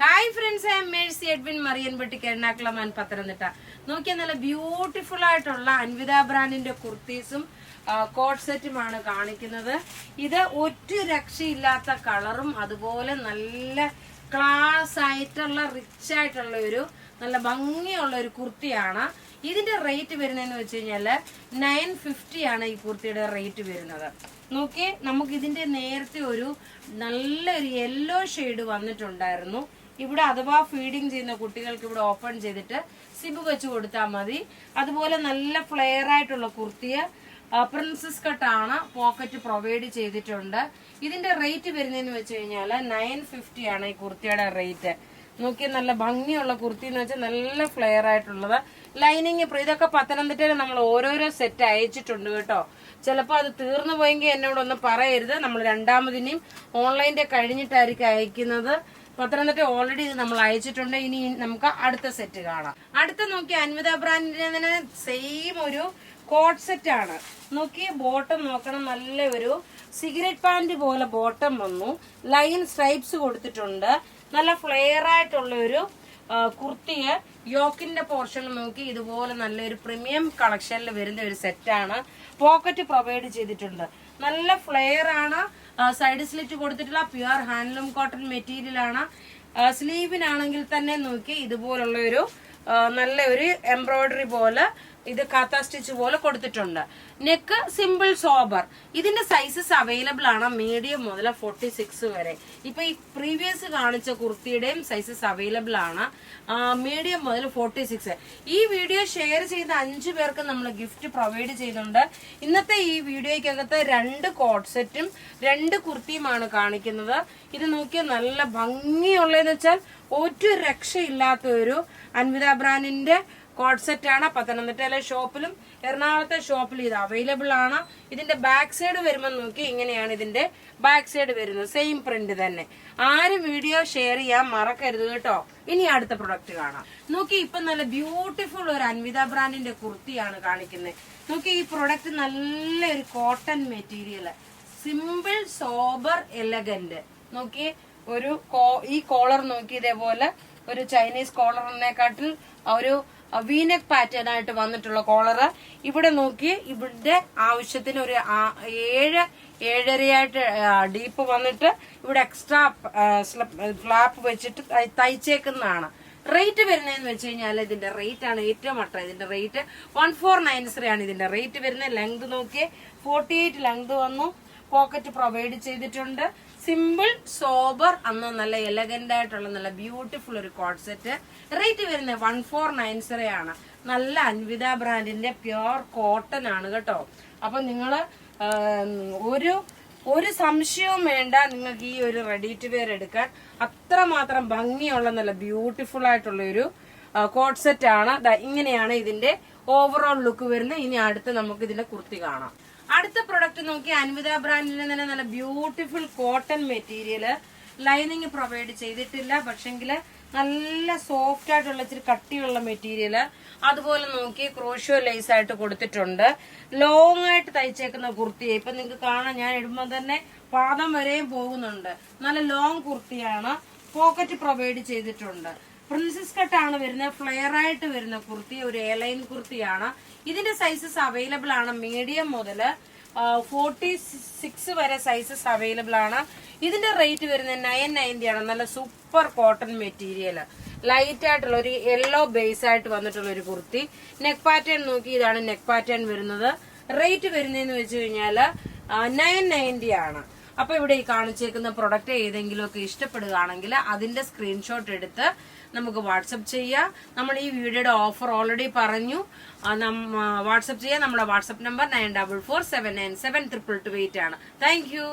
Hi friends, I am Mercy Edwin Mariyanpatti Ernakulam Pathanamthitta. നോക്കിയാൽ നല്ല beautiful ആയിട്ടുള്ള അൻവിത ബ്രാൻഡിന്റെ കുർത്തീസും കോട്ട് സെറ്റുമാണ് കാണിക്കുന്നത്. ഇത് ഒരു രക്ഷയില്ലാത്ത കളറും അതുപോലെ നല്ല ക്ലാസ് ആയിട്ടുള്ള റിച്ച് ആയിട്ടുള്ള ഒരു നല്ല ഭംഗിയുള്ള ഒരു കുർത്തിയാണ്. ഇതിന്റെ റേറ്റ് വരുന്നതെന്ന് വെച്ച് കഴിഞ്ഞാല് 950 ആണ് ഈ കുർത്തിയുടെ റേറ്റ് വരുന്നത്. നോക്കിയേ, നമുക്ക് ഇതിന്റെ നേരത്തെ ഒരു നല്ലൊരു യെല്ലോ ഷെയ്ഡ് വന്നിട്ടുണ്ടായിരുന്നു. ഇവിടെ അഥവാ ഫീഡിങ് ചെയ്യുന്ന കുട്ടികൾക്ക് ഇവിടെ ഓപ്പൺ ചെയ്തിട്ട് സിബ് വെച്ച് കൊടുത്താൽ മതി. അതുപോലെ നല്ല ഫ്ലെയർ ആയിട്ടുള്ള കുർത്തിയ പ്രിൻസസ് കട്ടാണ്, പോക്കറ്റ് പ്രൊവൈഡ് ചെയ്തിട്ടുണ്ട്. ഇതിന്റെ റേറ്റ് വരുന്നതെന്ന് വെച്ച് കഴിഞ്ഞാൽ 950 ആണ് ഈ കുർത്തിയുടെ റേറ്റ്. നോക്കി, നല്ല ഭംഗിയുള്ള കുർത്തി എന്ന് വെച്ചാൽ നല്ല ഫ്ലെയർ ആയിട്ടുള്ളത്. ലൈനിങ് ഇതൊക്കെ പത്തനംതിട്ടയിൽ നമ്മൾ ഓരോരോ സെറ്റ് അയച്ചിട്ടുണ്ട് കേട്ടോ. ചിലപ്പോൾ അത് തീർന്നു പോയെങ്കിൽ എന്നോടൊന്നും പറയരുത്. നമ്മൾ രണ്ടാമതിനെയും ഓൺലൈൻ്റെ കഴിഞ്ഞിട്ടായിരിക്കും അയക്കുന്നത്. പത്തനംതിട്ട ഓൾറെഡി ഇത് നമ്മൾ അയച്ചിട്ടുണ്ട്. ഇനി നമുക്ക് അടുത്ത സെറ്റ് കാണാം. അടുത്ത നോക്കി, അൻവിത ബ്രാൻഡിന്റെ തന്നെ സെയിം ഒരു കോട്ട് സെറ്റ് ആണ്. നോക്കി, ബോട്ടം നോക്കണം, നല്ല ഒരു സിഗരറ്റ് പാന്റ് പോലെ ബോട്ടം വന്നു. ലൈൻ സ്ട്രൈപ്സ് കൊടുത്തിട്ടുണ്ട്. നല്ല ഫ്ലെയർ ആയിട്ടുള്ള ഒരു കുർത്തിയെ യോക്കിന്റെ പോർഷനിൽ നോക്കി ഇതുപോലെ നല്ലൊരു പ്രീമിയം കളക്ഷനിൽ വരുന്ന ഒരു സെറ്റാണ്. പോക്കറ്റ് പ്രൊവൈഡ് ചെയ്തിട്ടുണ്ട്. നല്ല ഫ്ലെയർ ആണ്. സൈഡ് സ്ലിറ്റ് കൊടുത്തിട്ടുള്ള പ്യുവർ ഹാൻഡ്ലൂം കോട്ടൺ മെറ്റീരിയൽ ആണ്. സ്ലീവിനാണെങ്കിൽ തന്നെ നോക്കി ഇതുപോലുള്ള ഒരു നല്ല ഒരു എംബ്രോയിഡറി പോലെ ഇത് കാത്ത സ്റ്റിച്ച് പോലെ കൊടുത്തിട്ടുണ്ട്. Neck simple sober. ഇതിന്റെ സൈസസ് അവൈലബിൾ ആണ് മീഡിയം മുതൽ 46 വരെ. ഇപ്പൊ ഈ പ്രീവിയസ് കാണിച്ച കുർത്തിയുടെയും സൈസസ് അവൈലബിൾ ആണ് മീഡിയം മുതൽ 46. ഈ വീഡിയോ ഷെയർ ചെയ്ത 5 പേർക്ക് നമ്മൾ ഗിഫ്റ്റ് പ്രൊവൈഡ് ചെയ്യുന്നുണ്ട്. ഇന്നത്തെ ഈ വീഡിയോയ്ക്കകത്ത് 2 കോട്ട് സെറ്റും 2 കുർത്തിയുമാണ് കാണിക്കുന്നത്. ഇത് നോക്കിയാൽ നല്ല ഭംഗിയുള്ളതെന്ന് വെച്ചാൽ ഒരു രക്ഷയില്ലാത്ത ഒരു അൻവിത ബ്രാൻഡിന്റെ കോട്ട് സെറ്റ് ആണ്. പത്തനംതിട്ടയിലെ ഷോപ്പിലും എറണാകുളത്തെ ഷോപ്പിലും ഇത് അവൈലബിൾ ആണ്. ഇതിന്റെ ബാക്ക് സൈഡ് വരുമ്പോൾ നോക്കി ഇങ്ങനെയാണ് ഇതിന്റെ ബാക്ക് സൈഡ് വരുന്നത്. സെയിം പ്രിന്റ് തന്നെ. ആരും വീഡിയോ ഷെയർ ചെയ്യാൻ മറക്കരുത് കേട്ടോ. ഇനി അടുത്ത പ്രൊഡക്റ്റ് കാണാം. നോക്കി, ഇപ്പൊ നല്ല ബ്യൂട്ടിഫുൾ ഒരു അൻവിത ബ്രാൻഡിന്റെ കുർത്തിയാണ് കാണിക്കുന്നത്. നോക്കി, ഈ പ്രൊഡക്റ്റ് നല്ലൊരു cotton material, simple sober elegant. നോക്കി, ഒരു ഈ കോളർ നോക്കി ഇതേപോലെ ഒരു ചൈനീസ് കോളറിനെക്കാട്ടിൽ ഒരു വീനെക്ക് പാറ്റേൺ ആയിട്ട് വന്നിട്ടുള്ള കോളറ്. ഇവിടെ നോക്കി, ഇവിടെ ആവശ്യത്തിന് ഒരു 7.5 ഡീപ്പ് വന്നിട്ട് ഇവിടെ എക്സ്ട്രാ ഫ്ലാപ്പ് വെച്ചിട്ട് തയ്ച്ചേക്കുന്നതാണ്. റേറ്റ് വരുന്നതെന്ന് വെച്ച് കഴിഞ്ഞാൽ ഇതിന്റെ റേറ്റ് ആണ് ഏറ്റവും അട്ട. ഇതിന്റെ റേറ്റ് 1493 ആണ് ഇതിന്റെ റേറ്റ് വരുന്നത്. ലെങ്ത് നോക്കിയേ, 48 ലെങ്ത് വന്നു. പോക്കറ്റ് പ്രൊവൈഡ് ചെയ്തിട്ടുണ്ട്. സിമ്പിൾ സോബർ അന്ന് നല്ല എലഗന്റ് ആയിട്ടുള്ള നല്ല ബ്യൂട്ടിഫുൾ ഒരു കോട്ട് സെറ്റ്. റേറ്റ് വരുന്നത് 1493 ആണ്. നല്ല അൻവിത ബ്രാൻഡിന്റെ പ്യുവർ കോട്ടൺ ആണ് കേട്ടോ. അപ്പൊ നിങ്ങള് ഒരു സംശയവും വേണ്ട, നിങ്ങൾക്ക് ഈ ഒരു റെഡി ടു വെയർ എടുക്കാൻ. അത്രമാത്രം ഭംഗിയുള്ള നല്ല ബ്യൂട്ടിഫുൾ ആയിട്ടുള്ള ഒരു കോട്ട് സെറ്റ് ആണ്. ഇങ്ങനെയാണ് ഇതിന്റെ ഓവറോൾ ലുക്ക് വരുന്നത്. ഇനി അടുത്ത് നമുക്ക് ഇതിന്റെ കുർത്തി കാണാം. അടുത്ത പ്രൊഡക്റ്റ് നോക്കി, അൻവിത ബ്രാൻഡിന്റെ തന്നെ നല്ല beautiful cotton material. Lining provide ചെയ്തിട്ടില്ല, പക്ഷെങ്കില് നല്ല സോഫ്റ്റ് ആയിട്ടുള്ള ഇച്ചിരി കട്ടിയുള്ള മെറ്റീരിയൽ. അതുപോലെ നോക്കി ക്രോഷ്യോ ലേസ് ആയിട്ട് കൊടുത്തിട്ടുണ്ട്. ലോങ് ആയിട്ട് തയ്ച്ചേക്കുന്ന കുർത്തിയെ ഇപ്പൊ നിങ്ങൾക്ക് കാണാം. ഞാൻ ഇടുമ്പോൾ തന്നെ പാദം വരെയും പോകുന്നുണ്ട്. നല്ല ലോങ് കുർത്തിയാണ്. പോക്കറ്റ് പ്രൊവൈഡ് ചെയ്തിട്ടുണ്ട്. പ്രിൻസസ് കട്ടാണ് വരുന്നത്. ഫ്ലെയർ ആയിട്ട് വരുന്ന കുർത്തി, ഒരു എലൈൻ കുർത്തിയാണ്. ഇതിന്റെ സൈസസ് അവൈലബിൾ ആണ് മീഡിയം മുതൽ 46 വരെ സൈസസ് അവൈലബിൾ ആണ്. ഇതിന്റെ റേറ്റ് വരുന്നത് 990 ആണ്. നല്ല സൂപ്പർ കോട്ടൺ മെറ്റീരിയൽ, ലൈറ്റ് ആയിട്ടുള്ള ഒരു യെല്ലോ ബേസ് ആയിട്ട് വന്നിട്ടുള്ള ഒരു കുർത്തി. നെക്ക് പാറ്റേൺ നോക്കി, ഇതാണ് നെക്ക് പാറ്റേൺ വരുന്നത്. റേറ്റ് വരുന്നതെന്ന് വെച്ച് കഴിഞ്ഞാല് 990 ആണ്. അപ്പൊ ഇവിടെ ഈ കാണിച്ചേക്കുന്ന പ്രൊഡക്റ്റ് ഏതെങ്കിലും ഒക്കെ ഇഷ്ടപ്പെടുകയാണെങ്കിൽ അതിന്റെ സ്ക്രീൻഷോട്ട് എടുത്ത് നമുക്ക് വാട്സപ്പ് ചെയ്യാം. നമ്മൾ ഈ വീഡിയോയുടെ ഓഫർ ഓൾറെഡി പറഞ്ഞു. വാട്സപ്പ് ചെയ്യാം. നമ്മുടെ വാട്സപ്പ് നമ്പർ 9447972228 ആണ്. Thank you.